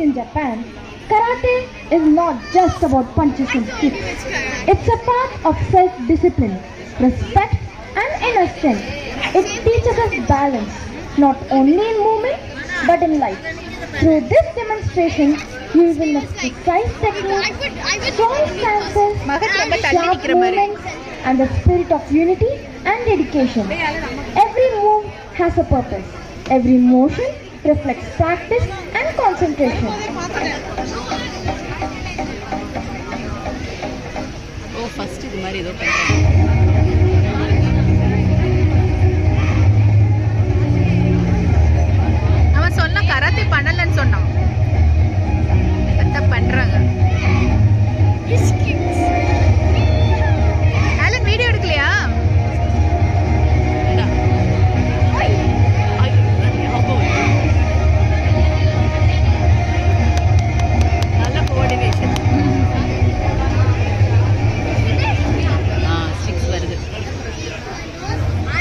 in Japan, karate is not just about punches and kicks. It's a part of self-discipline, respect and inner strength. It teaches us balance, not only in movement but in life. Through this demonstration, you will exercise technique, strong stances, sharp movements and the spirit of unity and dedication. Every move has a purpose. Every motion reflects practice and concentration. Oh, first இது மாதிரி ஏதோ அவன் சொன்னா karate பண்ணலன்னு சொன்னான். பண்றாங்க.